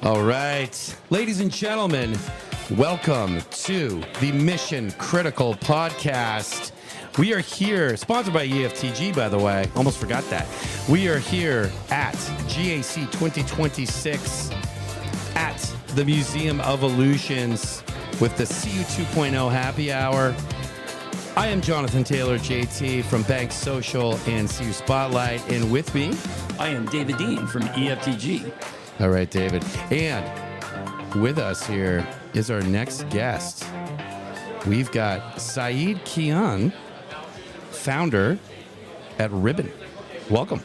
All right. Ladies and gentlemen, welcome to the Mission Critical Podcast. We are here, sponsored by EFTG, by the way. Almost forgot that. We are here at GAC 2026 at the Museum of Illusions with the CU 2.0 Happy Hour. I am Jonathan Taylor, JT, from Bank Social and CU Spotlight. And with me, I am David Dean from EFTG. All right, David. And with us here is our next guest. We've got Saeid Kian, founder at Ribbon. Welcome.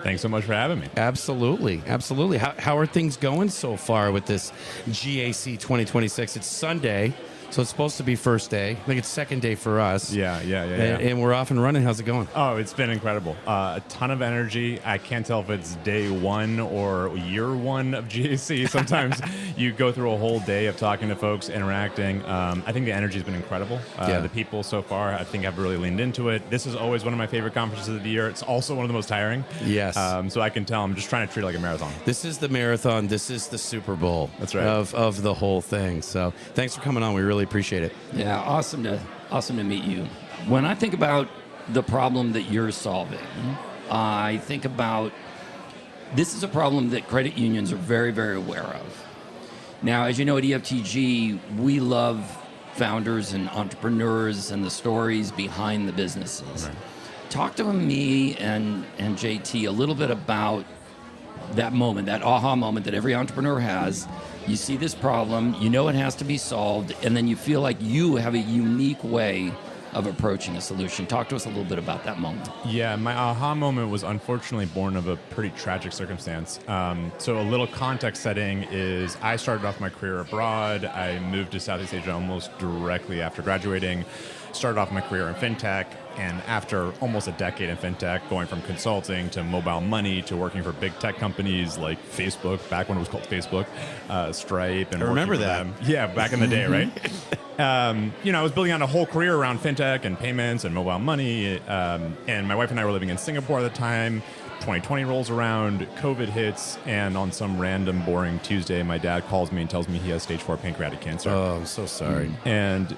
Thanks so much for having me. Absolutely. Absolutely. How are things going so far with this GAC 2026? It's Sunday, so it's supposed to be first day. I think it's second day for us. Yeah. And we're off and running. How's it going? Oh, it's been incredible. A ton of energy. I can't tell if it's day one or year one of GAC. Sometimes you go through a whole day of talking to folks, interacting. I think the energy's been incredible. The people so far, I think, have really leaned into it. This is always one of my favorite conferences of the year. It's also one of the most tiring. Yes. So I can tell I'm just trying to treat it like a marathon. This is the marathon. This is the Super Bowl. That's right. Of the whole thing. So thanks for coming on. We really appreciate it. Yeah, awesome to meet you. When I think about the problem that you're solving, I think about this is a problem that credit unions are very, very aware of. Now, as you know, at EFTG, we love founders and entrepreneurs and the stories behind the businesses. Right. Talk to me and JT a little bit about that moment, that aha moment that every entrepreneur has. You see this problem, you know it has to be solved, and then you feel like you have a unique way of approaching a solution. Talk to us a little bit about that moment. Yeah, my aha moment was unfortunately born of a pretty tragic circumstance. So a little context setting is I started off my career abroad. I moved to Southeast Asia almost directly after graduating. Started off my career in fintech, and after almost a decade in fintech, going from consulting to mobile money to working for big tech companies like Facebook, back when it was called Facebook, Stripe, and I remember that. them. Yeah, back in the day, right? I was building out a whole career around fintech and payments and mobile money. And my wife and I were living in Singapore at the time. 2020 rolls around, COVID hits, and on some random boring Tuesday, my dad calls me and tells me he has stage 4 pancreatic cancer. Oh, I'm so sorry. And,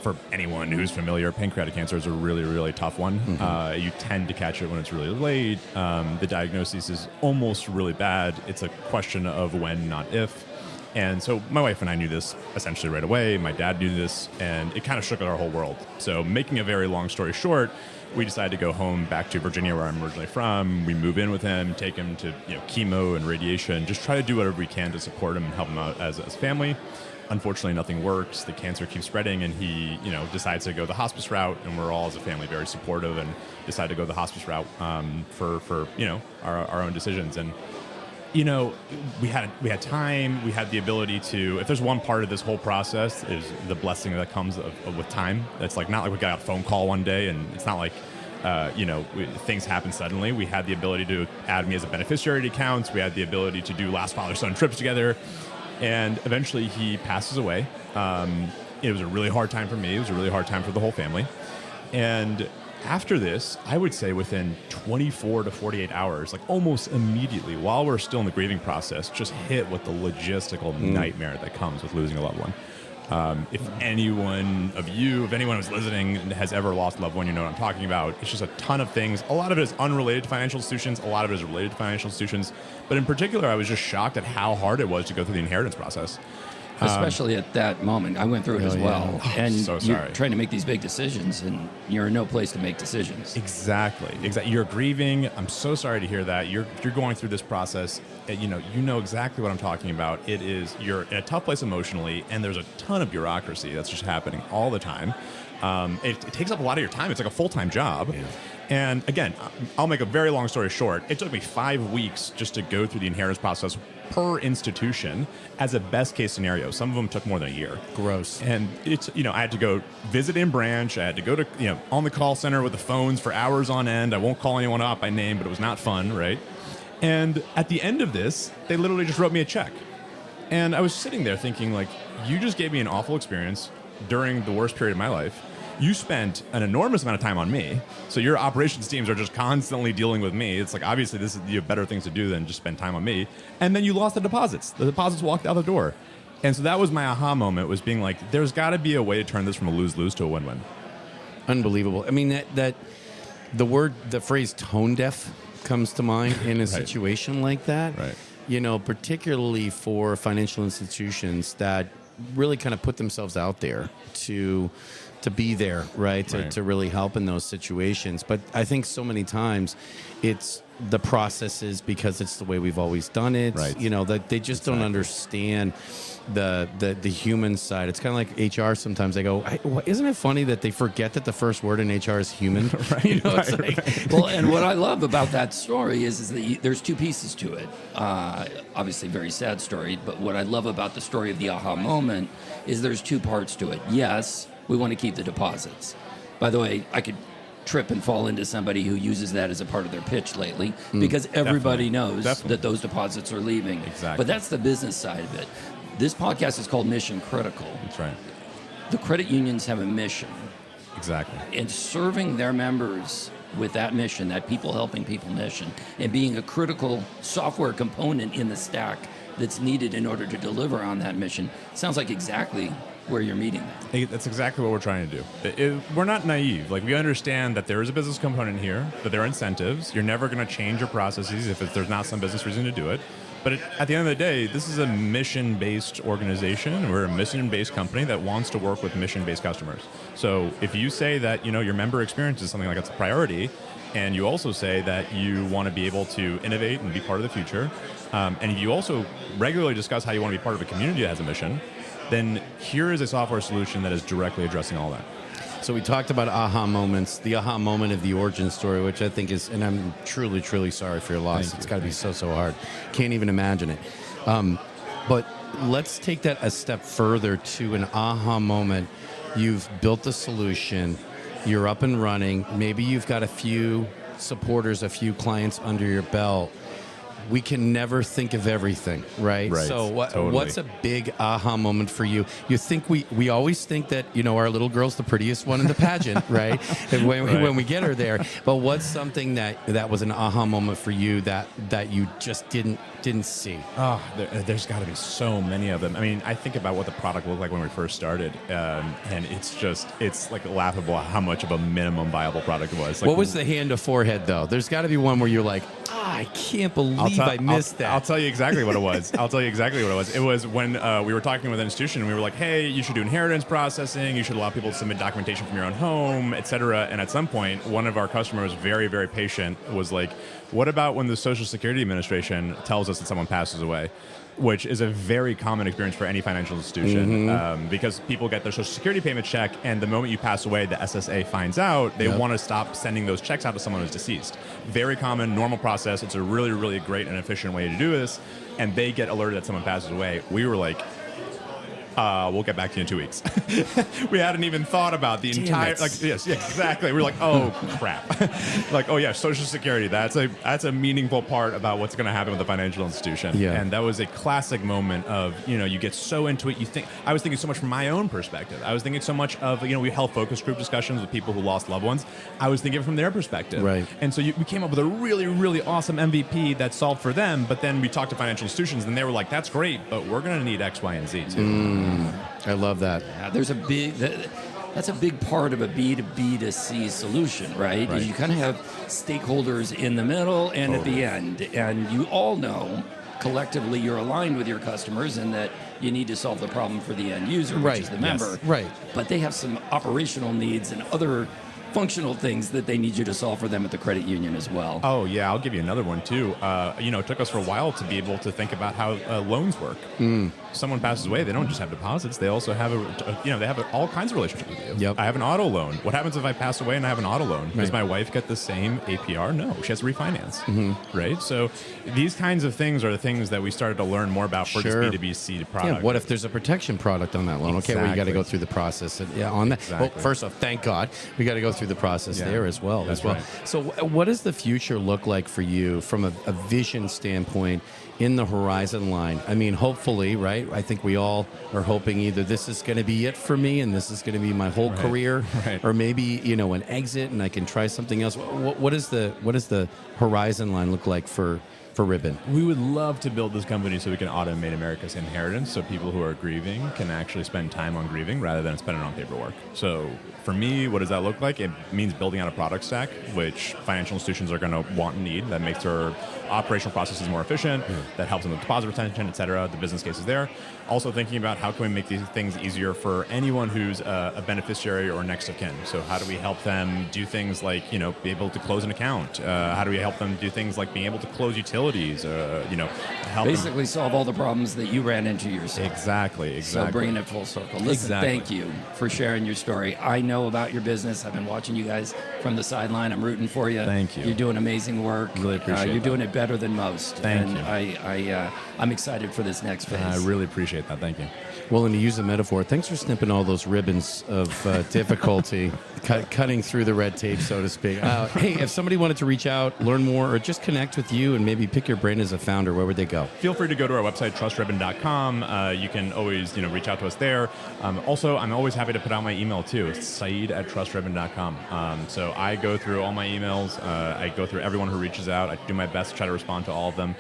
for anyone who's familiar, pancreatic cancer is a really, really tough one. Mm-hmm. You tend to catch it when it's really late. The diagnosis is almost really bad. It's a question of when, not if. And so my wife and I knew this essentially right away. My dad knew this, and it kind of shook our whole world. So making a very long story short, we decided to go home back to Virginia, where I'm originally from. We move in with him, take him to chemo and radiation, just try to do whatever we can to support him and help him out as family. Unfortunately, nothing works. The cancer keeps spreading, and he decides to go the hospice route, and we're all as a family very supportive and decide to go the hospice route for our own decisions. And we had time, we had the ability to, if there's one part of this whole process, is the blessing that comes with time. It's not like we got a phone call one day, and it's not like, things happen suddenly. We had the ability to add me as a beneficiary to accounts. We had the ability to do last father-son trips together. And eventually he passes away. It was a really hard time for me. It was a really hard time for the whole family. And after this, I would say within 24 to 48 hours, like almost immediately, while we're still in the grieving process, just hit with the logistical nightmare that comes with losing a loved one. If anyone who's listening has ever lost a loved one, you know what I'm talking about. It's just a ton of things. A lot of it is unrelated to financial institutions. A lot of it is related to financial institutions. But in particular, I was just shocked at how hard it was to go through the inheritance process. Especially at that moment. I went through it as well. Oh, and so you're sorry. trying to make these big decisions, and you're in no place to make decisions. Exactly. You're grieving. I'm so sorry to hear that. You're going through this process. You know exactly what I'm talking about. You're in a tough place emotionally, and there's a ton of bureaucracy that's just happening all the time. It takes up a lot of your time. It's like a full-time job. Yeah. And again, I'll make a very long story short. It took me 5 weeks just to go through the inheritance process per institution as a best case scenario. Some of them took more than a year. Gross. And it's, I had to go visit in branch. I had to go to, on the call center with the phones for hours on end. I won't call anyone up by name, but it was not fun, right? And at the end of this, they literally just wrote me a check. And I was sitting there thinking, like, you just gave me an awful experience during the worst period of my life. you spent an enormous amount of time on me. So your operations teams are just constantly dealing with me. It's like, obviously, you have better things to do than just spend time on me. And then you lost the deposits. The deposits walked out the door. And so that was my aha moment, was being like, there's got to be a way to turn this from a lose-lose to a win-win. Unbelievable. I mean, that the phrase tone deaf comes to mind in a situation like that. Right. You know, particularly for financial institutions that really kind of put themselves out there to be there, right? To really help in those situations. But I think so many times it's the processes, because it's the way we've always done it. Right. You know, that they just don't understand the human side. It's kind of like HR sometimes. They go, isn't it funny that they forget that the first word in HR is human? Right. You know, it's like, Well, and what I love about that story is that there's two pieces to it. Obviously, very sad story, but what I love about the story of the aha moment is there's two parts to it. Yes, we want to keep the deposits. By the way, I could trip and fall into somebody who uses that as a part of their pitch lately, because everybody knows that those deposits are leaving. Exactly. But that's the business side of it. This podcast is called Mission Critical. That's right. The credit unions have a mission. Exactly. And serving their members with that mission, that people helping people mission, and being a critical software component in the stack that's needed in order to deliver on that mission, sounds like exactly where you're meeting that. That's exactly what we're trying to do. We're not naive. Like, we understand that there is a business component here, that there are incentives. You're never going to change your processes if there's not some business reason to do it. But at the end of the day, this is a mission-based organization. We're a mission-based company that wants to work with mission-based customers. So if you say that, you know, your member experience is something like that's a priority, and you also say that you want to be able to innovate and be part of the future, and you also regularly discuss how you want to be part of a community that has a mission, then here is a software solution that is directly addressing all that. so we talked about aha moments, the aha moment of the origin story, which I think is, and I'm truly, truly sorry for your loss. It's got to be so hard. Can't even imagine it. But let's take that a step further to an aha moment. You've built the solution. You're up and running. Maybe you've got a few supporters, a few clients under your belt. We can never think of everything, right? Right. So Totally. what's a big aha moment for you? You think we always think that, you know, our little girl's the prettiest one in the pageant, right? And when we get her there. But what's something that was an aha moment for you that you just didn't see? Oh, there's got to be so many of them. I mean, I think about what the product looked like when we first started, and it's like laughable how much of a minimum viable product it was. Like, What was the hand to forehead, though? There's got to be one where you're like, I can't believe I missed that. I'll tell you exactly what it was. It was when we were talking with an institution, and we were like, hey, you should do inheritance processing. You should allow people to submit documentation from your own home, et cetera. And at some point, one of our customers, very, very patient, was like, what about when the Social Security Administration tells us that someone passes away? Which is a very common experience for any financial institution, because people get their Social Security payment check, and the moment you pass away, the SSA finds out. They want to stop sending those checks out to someone who's deceased. Very common, normal process. It's a really, really great and efficient way to do this, and they get alerted that someone passes away. We were like, we'll get back to you in 2 weeks. We hadn't even thought about the entire, yes, exactly. We were like, oh crap. Like, oh yeah, Social Security, that's a meaningful part about what's going to happen with the financial institution. Yeah. And that was a classic moment of, you know, you get so into it, I was thinking so much from my own perspective. I was thinking so much of, you know, we held focus group discussions with people who lost loved ones. I was thinking from their perspective. Right. And so we came up with a really, really awesome MVP that solved for them, but then we talked to financial institutions, and they were like, that's great, but we're going to need X, Y, and Z too. I love that. Yeah, that's a big part of a B2B to C solution, right? Is you kind of have stakeholders in the middle and at the end. And you all know collectively you're aligned with your customers and that you need to solve the problem for the end user, which is the member. Right. But they have some operational needs and other functional things that they need you to solve for them at the credit union as well. Oh yeah, I'll give you another one too. You know, it took us for a while to be able to think about how loans work. Someone passes away, they don't just have deposits; they also have they have all kinds of relationships with you. Yep. I have an auto loan. What happens if I pass away and I have an auto loan? Does my wife get the same APR? No, she has to refinance. Right. So these kinds of things are the things that we started to learn more about for this B2B product. Yeah, what if there's a protection product on that loan? Okay, well, you got to go through the process on that. Exactly. Well, first off, thank God we got to go through through the process there as well. That's Right. right. So, what does the future look like for you from a vision standpoint in the horizon line? I mean, hopefully, right? I think we all are hoping either this is going to be it for me and this is going to be my whole career, Right. or maybe an exit and I can try something else. What does the horizon line look like for Ribbon? We would love to build this company so we can automate America's inheritance, so people who are grieving can actually spend time on grieving rather than spend it on paperwork. So for me, what does that look like? It means building out a product stack, which financial institutions are going to want and need, that makes their operational processes more efficient, that helps them with deposit retention, et cetera. The business case is there. Also thinking about how can we make these things easier for anyone who's a beneficiary or next of kin. So how do we help them do things like, be able to close an account? How do we help them do things like being able to close utilities? Help them. Basically solve all the problems that you ran into yourself. Exactly. So bringing it full circle. Listen, Exactly. thank you for sharing your story. I know about your business. I've been watching you guys from the sideline. I'm rooting for you. Thank you. You're doing amazing work. Really appreciate You're that. doing it better than most. Thank and you. I'm excited for this next phase. I really appreciate that. Thank you. Well, and to use a metaphor, thanks for snipping all those ribbons of difficulty, cutting through the red tape, so to speak. Hey, if somebody wanted to reach out, learn more, or just connect with you and maybe pick your brain as a founder, where would they go? Feel free to go to our website, trustribbon.com. You can always reach out to us there. Also, I'm always happy to put out my email too. It's saeid@trustribbon.com. So I go through all my emails. I go through everyone who reaches out. I do my best to try to respond to all of them.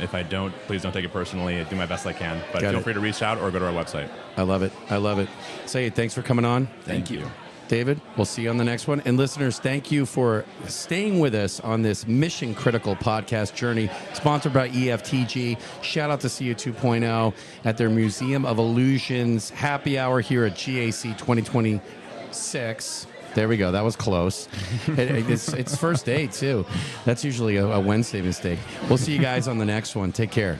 If I don't, please don't take it personally. I do my best I can. But feel free to reach out or go to our website. I love it. I love it. Saeid, thanks for coming on. Thank you. David, we'll see you on the next one. And listeners, thank you for staying with us on this mission critical podcast journey, sponsored by EFTG. Shout out to CU 2.0 at their Museum of Illusions happy hour here at GAC 2026. There we go. That was close. It's first day, too. That's usually a Wednesday mistake. We'll see you guys on the next one. Take care.